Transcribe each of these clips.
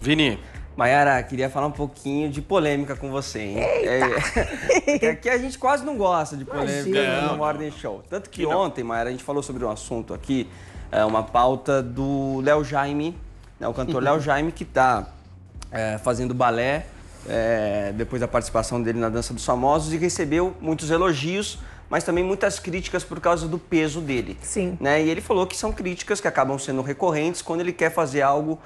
Vini. Mayara, queria falar um pouquinho de polêmica com você, hein? Aqui a gente quase não gosta de polêmica no Morning Show. Tanto que ontem, Mayara, a gente falou sobre um assunto aqui, uma pauta do Léo Jaime, né, o cantor Léo Jaime, que está fazendo balé depois da participação dele na Dança dos Famosos e recebeu muitos elogios, mas também muitas críticas por causa do peso dele. Sim. Né? E ele falou que são críticas que acabam sendo recorrentes quando ele quer fazer algo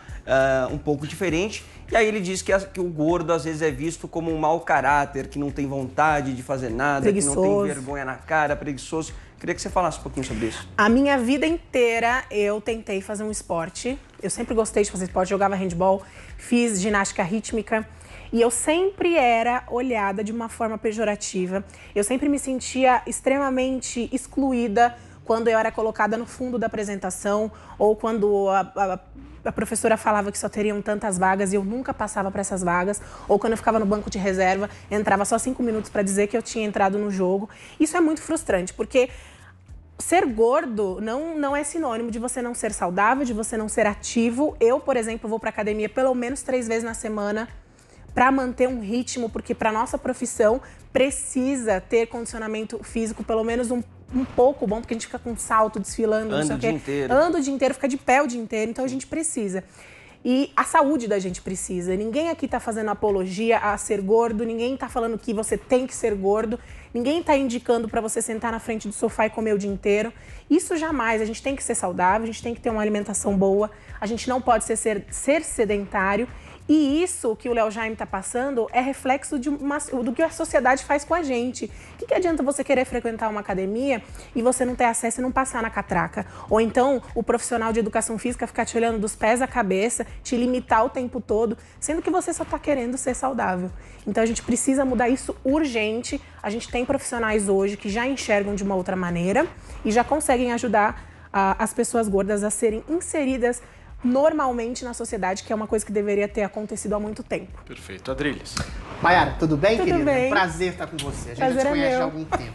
um pouco diferente. E aí ele diz que o gordo às vezes é visto como um mau caráter, que não tem vontade de fazer nada, preguiçoso, que não tem vergonha na cara, preguiçoso. Queria que você falasse um pouquinho sobre isso. A minha vida inteira eu tentei fazer um esporte. Eu sempre gostei de fazer esporte, jogava handball, fiz ginástica rítmica. E eu sempre era olhada de uma forma pejorativa. Eu sempre me sentia extremamente excluída quando eu era colocada no fundo da apresentação ou quando a professora falava que só teriam tantas vagas e eu nunca passava para essas vagas. Ou quando eu ficava no banco de reserva, entrava só 5 minutos para dizer que eu tinha entrado no jogo. Isso é muito frustrante, porque ser gordo não é sinônimo de você não ser saudável, de você não ser ativo. Eu, por exemplo, vou para academia pelo menos 3 vezes na semana para manter um ritmo, porque para nossa profissão precisa ter condicionamento físico pelo menos um pouco bom, porque a gente fica com salto, desfilando, anda o dia inteiro. Anda o dia inteiro, fica de pé o dia inteiro, então a gente precisa. E a saúde da gente precisa. Ninguém aqui tá fazendo apologia a ser gordo, ninguém tá falando que você tem que ser gordo, ninguém tá indicando para você sentar na frente do sofá e comer o dia inteiro. Isso jamais, a gente tem que ser saudável, a gente tem que ter uma alimentação boa, a gente não pode ser sedentário. E isso que o Léo Jaime está passando é reflexo do que a sociedade faz com a gente. O que adianta você querer frequentar uma academia e você não ter acesso e não passar na catraca? Ou então o profissional de educação física ficar te olhando dos pés à cabeça, te limitar o tempo todo, sendo que você só está querendo ser saudável. Então a gente precisa mudar isso urgente. A gente tem profissionais hoje que já enxergam de uma outra maneira e já conseguem ajudar as pessoas gordas a serem inseridas normalmente na sociedade, que é uma coisa que deveria ter acontecido há muito tempo. Perfeito. Adriles. Mayara, tudo bem, tudo querida? bem. Prazer estar com você. A gente Prazer já se conhece meu. há algum tempo.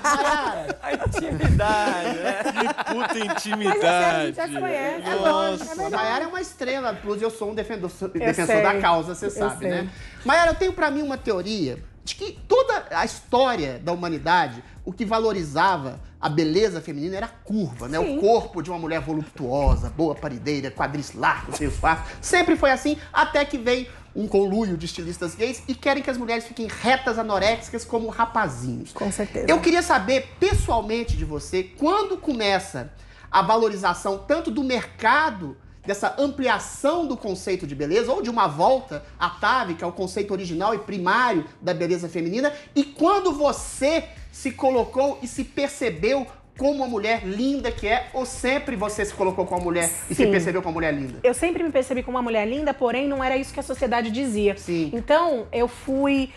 Mayara, A intimidade, né? Que puta Mas intimidade. a gente já se conhece. é lógico. A Mayara é uma estrela, plus eu sou um defensor sei, da causa, você sabe, sei. né? Mayara, eu tenho pra mim uma teoria de que toda a história da humanidade, o que valorizava a beleza feminina era a curva, né? Sim. O corpo de uma mulher voluptuosa, boa parideira, quadris largos, seios fartos. Sempre foi assim, até que vem um conluio de estilistas gays e querem que as mulheres fiquem retas, anoréxicas, como rapazinhos. Com certeza. Eu queria saber, pessoalmente, de você, quando começa a valorização tanto do mercado, dessa ampliação do conceito de beleza, ou de uma volta atávica ao conceito original e primário da beleza feminina, e quando você se colocou e se percebeu como uma mulher linda que é, ou sempre você se colocou como uma mulher e se percebeu como uma mulher linda? Eu sempre me percebi como uma mulher linda, porém não era isso que a sociedade dizia. Sim. Então eu fui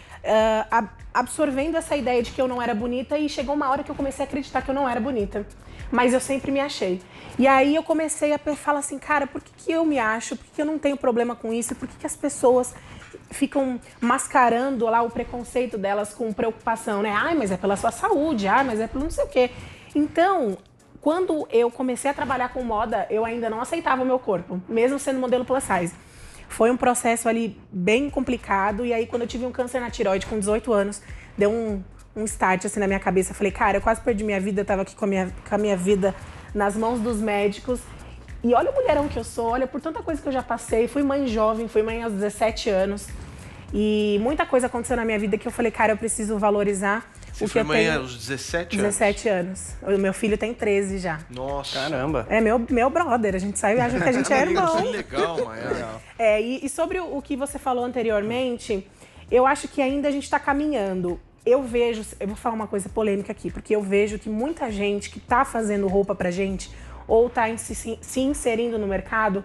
absorvendo essa ideia de que eu não era bonita e chegou uma hora que eu comecei a acreditar que eu não era bonita. Mas eu sempre me achei. E aí eu comecei a falar assim, cara, por que eu me acho? Por que eu não tenho problema com isso? Por que as pessoas ficam mascarando lá o preconceito delas com preocupação, né? Ai, mas é pela sua saúde, ai, mas é pelo não sei o quê. Então, quando eu comecei a trabalhar com moda, eu ainda não aceitava o meu corpo, mesmo sendo modelo plus size. Foi um processo ali bem complicado, e aí quando eu tive um câncer na tireoide com 18 anos, deu um start assim na minha cabeça. Eu falei, cara, eu quase perdi minha vida, eu tava aqui com a minha vida nas mãos dos médicos. E olha o mulherão que eu sou, olha por tanta coisa que eu já passei. Fui mãe jovem, fui mãe aos 17 anos. E muita coisa aconteceu na minha vida que eu falei, cara, eu preciso valorizar Você o que foi eu mãe tenho. aos 17 anos? 17 anos. O meu filho tem 13 já. Nossa. Caramba. É meu brother, a gente sai e acha que a gente é irmão. Que legal, Mayara. E sobre o que você falou anteriormente, eu acho que ainda a gente está caminhando. Eu vou falar uma coisa polêmica aqui, porque eu vejo que muita gente que está fazendo roupa pra gente, ou está se inserindo no mercado,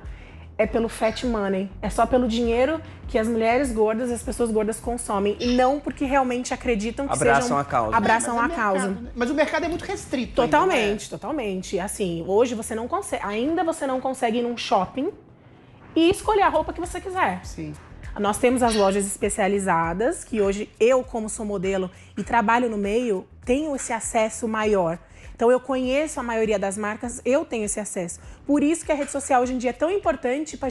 é pelo fat money. É só pelo dinheiro que as mulheres gordas, as pessoas gordas consomem. E não porque realmente acreditam que Abraçam a causa. Abraçam a causa. Mercado, né? Mas o mercado é muito restrito. Totalmente, totalmente. Assim, hoje você não consegue, ainda você não consegue ir num shopping e escolher a roupa que você quiser. Sim. Nós temos as lojas especializadas, que hoje eu, como sou modelo e trabalho no meio, tenho esse acesso maior. Então, eu conheço a maioria das marcas, eu tenho esse acesso. Por isso que a rede social hoje em dia é tão importante para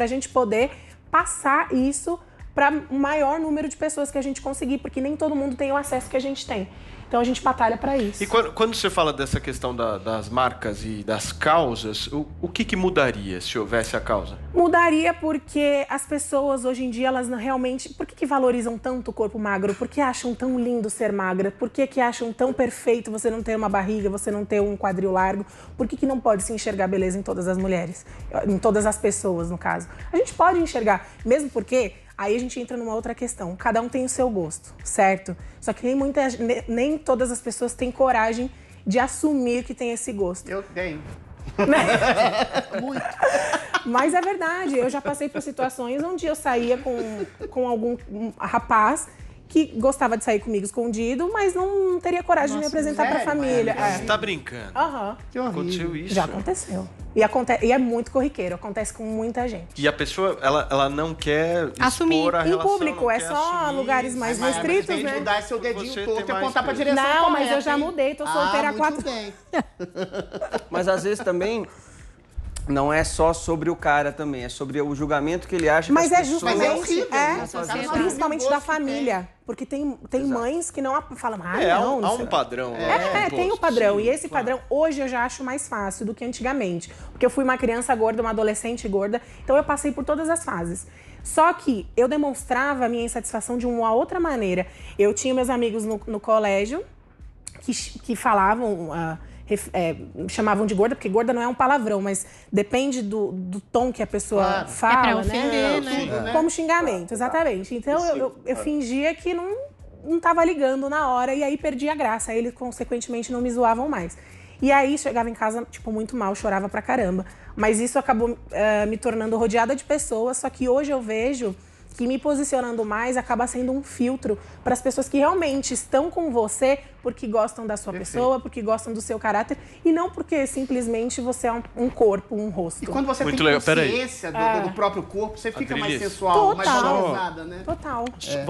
a gente poder passar isso para o maior número de pessoas que a gente conseguir, porque nem todo mundo tem o acesso que a gente tem. Então, a gente batalha para isso. E quando você fala dessa questão das marcas e das causas, o que mudaria se houvesse a causa? Mudaria porque as pessoas hoje em dia, elas realmente... Por que valorizam tanto o corpo magro? Por que acham tão lindo ser magra? Por que acham tão perfeito você não ter uma barriga, você não ter um quadril largo? Por que não pode se enxergar beleza em todas as mulheres? Em todas as pessoas, no caso. A gente pode enxergar, mesmo porque... Aí a gente entra numa outra questão. Cada um tem o seu gosto, certo? Só que nem todas as pessoas têm coragem de assumir que tem esse gosto. Eu tenho. Muito. Mas é verdade. Eu já passei por situações onde eu saía com algum rapaz que gostava de sair comigo escondido, mas não teria coragem de me apresentar pra família. Você tá brincando? Aham. Que horrível. Aconteceu isso? Já aconteceu. E é muito corriqueiro, acontece com muita gente. E a pessoa, ela não quer Assumir. expor a Em relação, público, não é quer só assumir. lugares mais Mas restritos, tem que né? mudar seu dedinho Você torto ter e mais apontar pra peso. direção Não, mas correta, eu já hein? mudei, tô solteira há muito 4 bem. Mas às vezes também não é só sobre o cara também, é sobre o julgamento que ele acha Mas que as é pessoas... Mas é justamente, horrível, né? Você sabe principalmente o da gosto que família. Porque tem mães que não falam, Há não, um sei. padrão. Tem o padrão. E esse padrão, hoje, eu já acho mais fácil do que antigamente. Porque eu fui uma criança gorda, uma adolescente gorda, então eu passei por todas as fases. Só que eu demonstrava a minha insatisfação de uma outra maneira. Eu tinha meus amigos no colégio que falavam... chamavam de gorda, porque gorda não é um palavrão, mas depende do tom que a pessoa fala, pra ofender, né? Como xingamento, exatamente. Então eu fingia que não tava ligando na hora e aí perdia a graça. Aí eles, consequentemente, não me zoavam mais. E aí chegava em casa, tipo, muito mal, chorava pra caramba. Mas isso acabou me tornando rodeada de pessoas, só que hoje eu vejo que me posicionando mais acaba sendo um filtro para as pessoas que realmente estão com você porque gostam da sua pessoa, porque gostam do seu caráter e não porque simplesmente você é um corpo, um rosto. E quando você Muito tem legal. consciência do próprio corpo, você fica mais Adriles. sensual, mais Total. valorizada, né? Total.